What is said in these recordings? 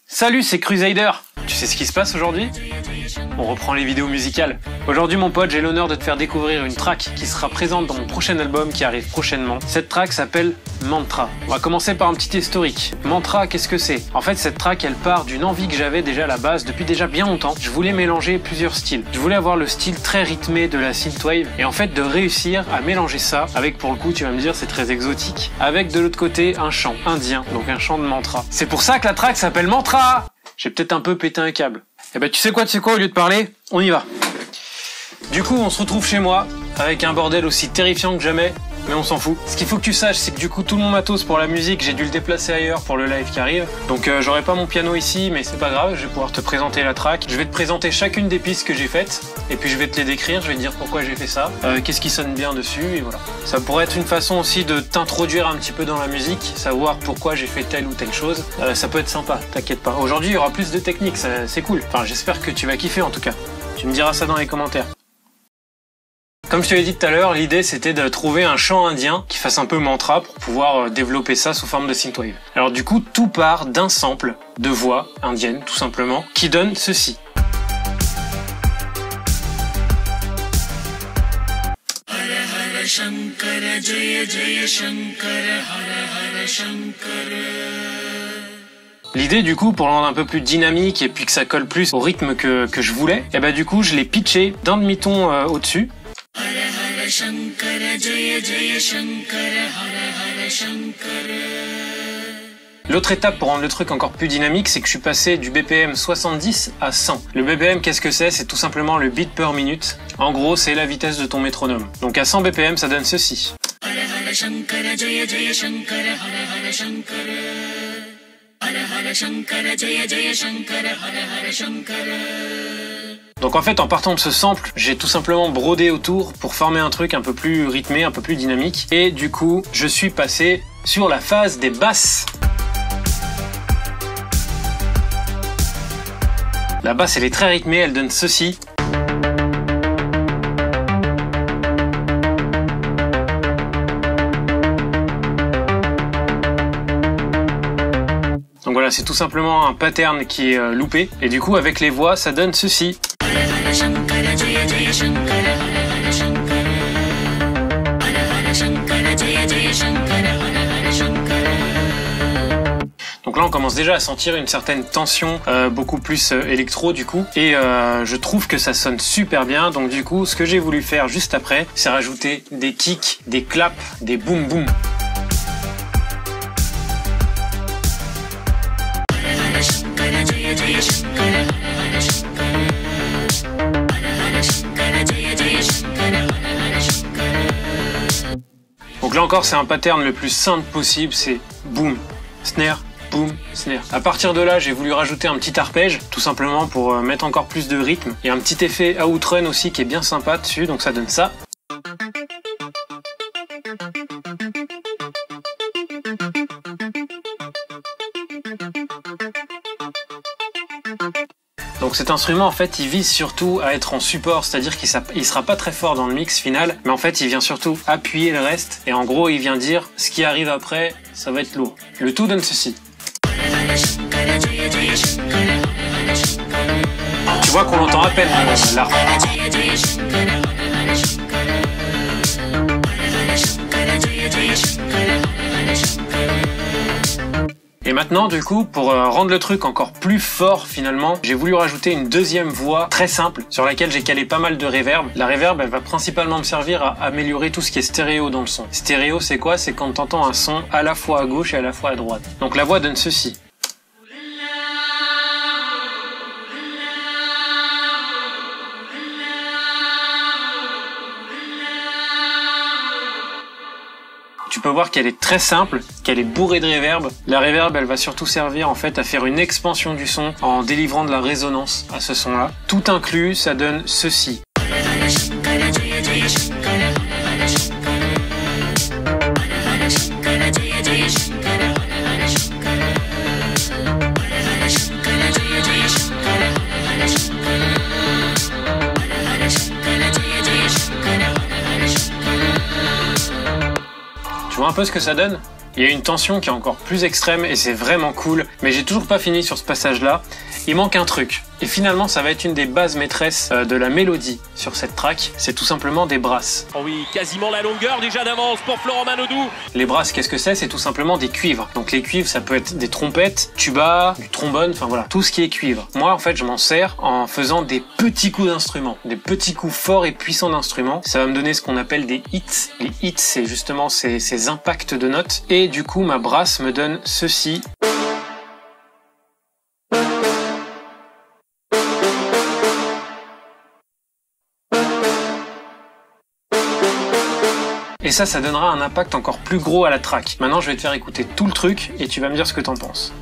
Salut, c'est Crusader. Tu sais ce qui se passe aujourd'hui? On reprend les vidéos musicales. Aujourd'hui mon pote, j'ai l'honneur de te faire découvrir une track qui sera présente dans mon prochain album qui arrive prochainement. Cette track s'appelle Mantra. On va commencer par un petit historique. Mantra, qu'est-ce que c'est? En fait, cette track, elle part d'une envie que j'avais déjà à la base depuis déjà bien longtemps. Je voulais mélanger plusieurs styles. Je voulais avoir le style très rythmé de la synthwave et en fait de réussir à mélanger ça avec, pour le coup, tu vas me dire, c'est très exotique, avec de l'autre côté un chant indien, donc un chant de mantra. C'est pour ça que la track s'appelle Mantra. J'ai peut-être un peu pété un câble. Eh ben tu sais quoi, au lieu de parler, on y va. Du coup, on se retrouve chez moi, avec un bordel aussi terrifiant que jamais, mais on s'en fout. Ce qu'il faut que tu saches, c'est que du coup, tout mon matos pour la musique, j'ai dû le déplacer ailleurs pour le live qui arrive. Donc j'aurai pas mon piano ici, mais c'est pas grave, je vais pouvoir te présenter la track. Je vais te présenter chacune des pistes que j'ai faites, et puis je vais te les décrire, je vais te dire pourquoi j'ai fait ça, qu'est-ce qui sonne bien dessus, et voilà. Ça pourrait être une façon aussi de t'introduire un petit peu dans la musique, savoir pourquoi j'ai fait telle ou telle chose. Ça peut être sympa, t'inquiète pas. Aujourd'hui, il y aura plus de techniques, c'est cool. Enfin, j'espère que tu vas kiffer en tout cas. Tu me diras ça dans les commentaires. Comme je te l'ai dit tout à l'heure, l'idée c'était de trouver un chant indien qui fasse un peu mantra pour pouvoir développer ça sous forme de synthwave. Alors du coup, tout part d'un sample de voix indienne, tout simplement, qui donne ceci. L'idée du coup, pour le rendre un peu plus dynamique et puis que ça colle plus au rythme que je voulais, et bah du coup je l'ai pitché d'un demi-ton au-dessus. L'autre étape pour rendre le truc encore plus dynamique, c'est que je suis passé du BPM 70 à 100. Le BPM, qu'est-ce que c'est? C'est tout simplement le beat per minute. En gros, c'est la vitesse de ton métronome. Donc à 100 BPM, ça donne ceci. Donc en fait, en partant de ce sample, j'ai tout simplement brodé autour pour former un truc un peu plus rythmé, un peu plus dynamique. Et du coup, je suis passé sur la phase des basses. La basse, elle est très rythmée, elle donne ceci. Donc voilà, c'est tout simplement un pattern qui est loopé. Et du coup, avec les voix, ça donne ceci. Donc là, on commence déjà à sentir une certaine tension, beaucoup plus électro du coup. Et je trouve que ça sonne super bien. Donc du coup, ce que j'ai voulu faire juste après, c'est rajouter des kicks, des claps, des boum boum. Donc là encore, c'est un pattern le plus simple possible, c'est boom, snare, boom, snare. À partir de là, j'ai voulu rajouter un petit arpège, tout simplement pour mettre encore plus de rythme. Et un petit effet outrun aussi qui est bien sympa dessus, donc ça donne ça. Donc cet instrument en fait il vise surtout à être en support, c'est-à-dire qu'il sera pas très fort dans le mix final, mais en fait il vient surtout appuyer le reste et en gros il vient dire ce qui arrive après ça va être lourd. Le tout donne ceci. Tu vois qu'on l'entend à peine là. Et maintenant, du coup, pour rendre le truc encore plus fort finalement, j'ai voulu rajouter une deuxième voix très simple sur laquelle j'ai calé pas mal de reverb. La reverb, elle va principalement me servir à améliorer tout ce qui est stéréo dans le son. Stéréo, c'est quoi? C'est quand t'entends un son à la fois à gauche et à la fois à droite. Donc la voix donne ceci. Tu peux voir qu'elle est très simple, qu'elle est bourrée de reverb. La reverb, elle va surtout servir en fait à faire une expansion du son en délivrant de la résonance à ce son-là. Tout inclus, ça donne ceci. Tu vois un peu ce que ça donne? Il y a une tension qui est encore plus extrême et c'est vraiment cool, mais j'ai toujours pas fini sur ce passage-là. Il manque un truc. Et finalement, ça va être une des bases maîtresses de la mélodie sur cette track. C'est tout simplement des brasses. Oh oui, quasiment la longueur déjà d'avance pour Florent Manodou. Les brasses, qu'est-ce que c'est? C'est tout simplement des cuivres. Donc les cuivres, ça peut être des trompettes, tuba, du trombone, enfin voilà, tout ce qui est cuivre. Moi, en fait, je m'en sers en faisant des petits coups d'instrument, des petits coups forts et puissants d'instruments. Ça va me donner ce qu'on appelle des hits. Les hits, c'est justement ces impacts de notes. Et du coup, ma brasse me donne ceci. Et ça donnera un impact encore plus gros à la track. Maintenant, je vais te faire écouter tout le truc et tu vas me dire ce que t'en penses.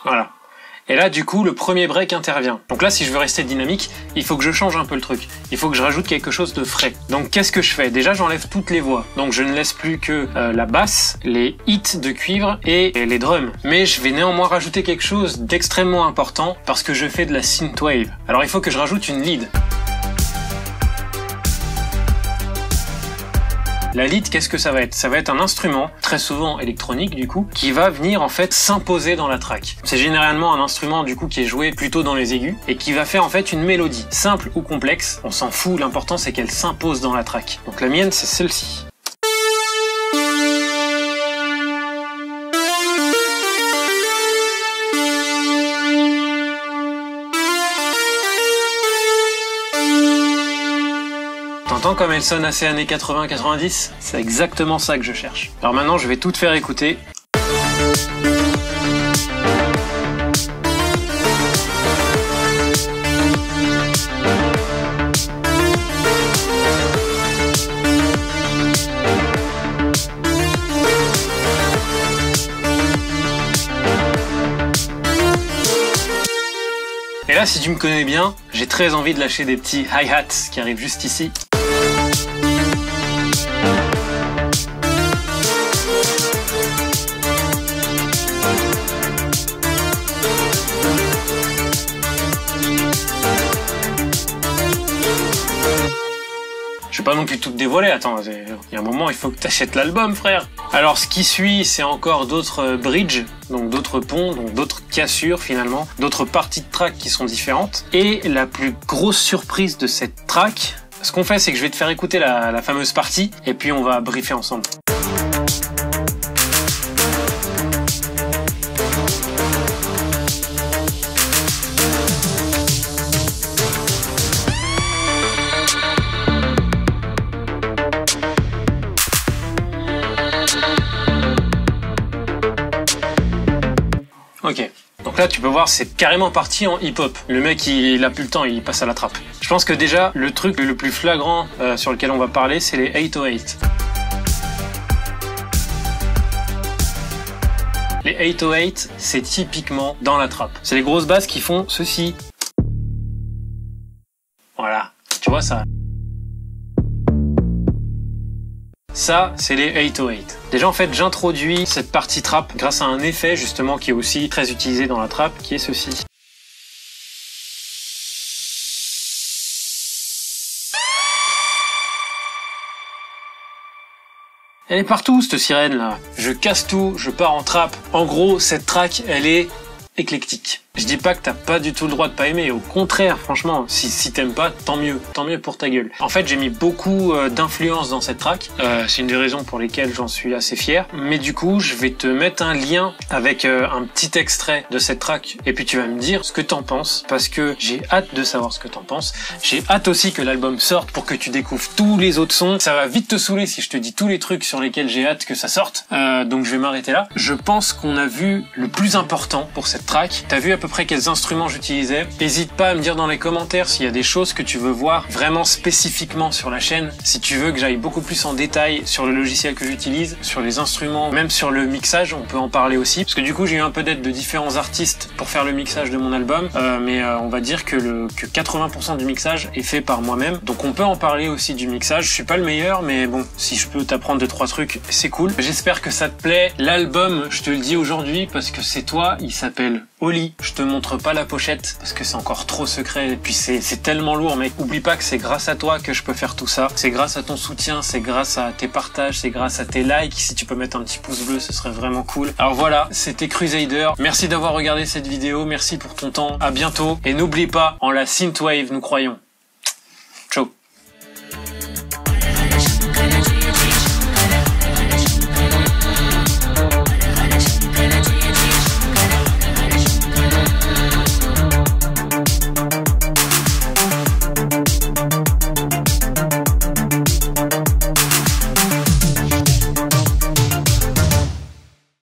Voilà. Et là, du coup, le premier break intervient. Donc là, si je veux rester dynamique, il faut que je change un peu le truc. Il faut que je rajoute quelque chose de frais. Donc qu'est-ce que je fais? Déjà, j'enlève toutes les voix. Donc je ne laisse plus que la basse, les hits de cuivre et les drums. Mais je vais néanmoins rajouter quelque chose d'extrêmement important parce que je fais de la synthwave. Alors il faut que je rajoute une lead. La lead, qu'est-ce que ça va être? Ça va être un instrument, très souvent électronique du coup, qui va venir en fait s'imposer dans la track. C'est généralement un instrument du coup qui est joué plutôt dans les aigus et qui va faire en fait une mélodie. Simple ou complexe, on s'en fout, l'important c'est qu'elle s'impose dans la track. Donc la mienne c'est celle-ci. T'entends comme elle sonne assez années 80-90? C'est exactement ça que je cherche. Alors maintenant, je vais tout te faire écouter. Et là, si tu me connais bien, j'ai très envie de lâcher des petits hi-hats qui arrivent juste ici. Je vais pas non plus tout te dévoiler, attends, il y a un moment il faut que t'achètes l'album frère. Alors ce qui suit c'est encore d'autres bridges, donc d'autres ponts, donc d'autres cassures finalement, d'autres parties de track qui sont différentes. Et la plus grosse surprise de cette track, ce qu'on fait c'est que je vais te faire écouter la fameuse partie et puis on va briefer ensemble. Ok, donc là tu peux voir c'est carrément parti en hip-hop. Le mec il a plus le temps, il passe à la trappe. Je pense que déjà le truc le plus flagrant sur lequel on va parler c'est les 808. Les 808 c'est typiquement dans la trappe. C'est les grosses basses qui font ceci. Voilà, tu vois ça. Ça, c'est les 808. Déjà, en fait, j'introduis cette partie trap grâce à un effet, justement, qui est aussi très utilisé dans la trap, qui est ceci. Elle est partout, cette sirène-là. Je casse tout, je pars en trap. En gros, cette track, elle est éclectique. Je dis pas que t'as pas du tout le droit de pas aimer, au contraire, franchement, si t'aimes pas, tant mieux pour ta gueule. En fait, j'ai mis beaucoup d'influence dans cette track, c'est une des raisons pour lesquelles j'en suis assez fier, mais du coup, je vais te mettre un lien avec un petit extrait de cette track, et puis tu vas me dire ce que t'en penses, parce que j'ai hâte de savoir ce que t'en penses. J'ai hâte aussi que l'album sorte pour que tu découvres tous les autres sons. Ça va vite te saouler si je te dis tous les trucs sur lesquels j'ai hâte que ça sorte, donc je vais m'arrêter là. Je pense qu'on a vu le plus important pour cette track. T'as vu à peu près quels instruments j'utilisais. N'hésite pas à me dire dans les commentaires s'il y a des choses que tu veux voir vraiment spécifiquement sur la chaîne. Si tu veux que j'aille beaucoup plus en détail sur le logiciel que j'utilise, sur les instruments, même sur le mixage, on peut en parler aussi. Parce que du coup, j'ai eu un peu d'aide de différents artistes pour faire le mixage de mon album. Mais on va dire que 80% du mixage est fait par moi-même. Donc on peut en parler aussi du mixage. Je suis pas le meilleur, mais bon, si je peux t'apprendre 2-3 trucs, c'est cool. J'espère que ça te plaît. L'album, je te le dis aujourd'hui parce que c'est toi, il s'appelle Oli. Je te montre pas la pochette parce que c'est encore trop secret. Et puis c'est tellement lourd, mec. Oublie pas que c'est grâce à toi que je peux faire tout ça. C'est grâce à ton soutien, c'est grâce à tes partages, c'est grâce à tes likes. Si tu peux mettre un petit pouce bleu, ce serait vraiment cool. Alors voilà, c'était Crusader. Merci d'avoir regardé cette vidéo. Merci pour ton temps. À bientôt. Et n'oublie pas, en la synthwave, nous croyons.